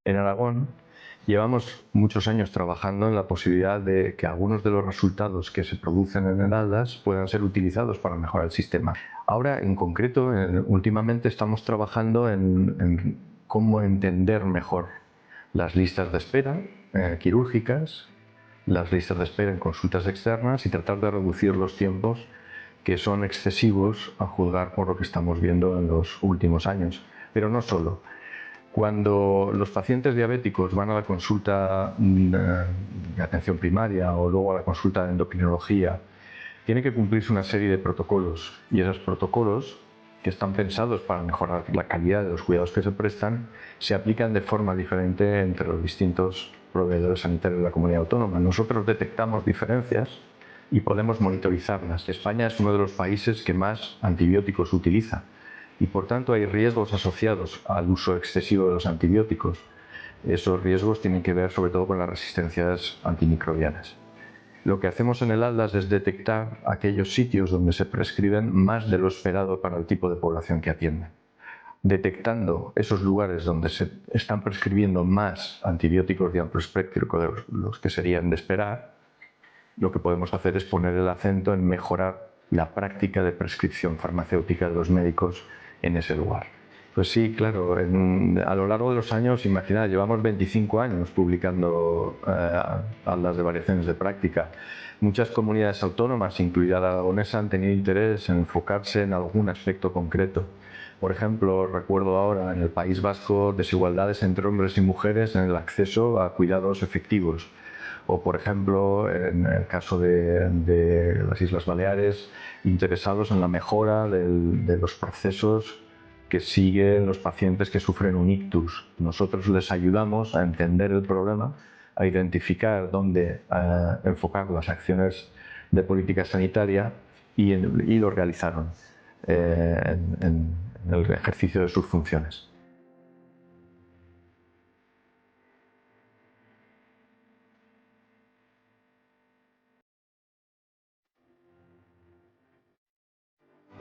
En Aragón llevamos muchos años trabajando en la posibilidad de que algunos de los resultados que se producen en el ALDAS puedan ser utilizados para mejorar el sistema. Ahora, en concreto, últimamente estamos trabajando en cómo entender mejor las listas de espera quirúrgicas, las listas de espera en consultas externas y tratar de reducir los tiempos que son excesivos a juzgar por lo que estamos viendo en los últimos años. Pero no solo. Cuando los pacientes diabéticos van a la consulta de atención primaria o luego a la consulta de endocrinología, tiene que cumplirse una serie de protocolos, y esos protocolos, que están pensados para mejorar la calidad de los cuidados que se prestan, se aplican de forma diferente entre los distintos proveedores sanitarios de la comunidad autónoma. Nosotros detectamos diferencias y podemos monitorizarlas. España es uno de los países que más antibióticos utiliza y por tanto hay riesgos asociados al uso excesivo de los antibióticos. Esos riesgos tienen que ver sobre todo con las resistencias antimicrobianas. Lo que hacemos en el ALDAS es detectar aquellos sitios donde se prescriben más de lo esperado para el tipo de población que atienden. Detectando esos lugares donde se están prescribiendo más antibióticos de amplio espectro que los que serían de esperar, lo que podemos hacer es poner el acento en mejorar la práctica de prescripción farmacéutica de los médicos en ese lugar. Pues sí, claro, a lo largo de los años, imaginad, llevamos 25 años publicando atlas de variaciones de práctica. Muchas comunidades autónomas, incluida la aragonesa, han tenido interés en enfocarse en algún aspecto concreto. Por ejemplo, recuerdo ahora en el País Vasco desigualdades entre hombres y mujeres en el acceso a cuidados efectivos. O, por ejemplo, en el caso de las Islas Baleares, interesados en la mejora de los procesos que siguen los pacientes que sufren un ictus. Nosotros les ayudamos a entender el problema, a identificar dónde enfocar las acciones de política sanitaria y lo realizaron en el ejercicio de sus funciones.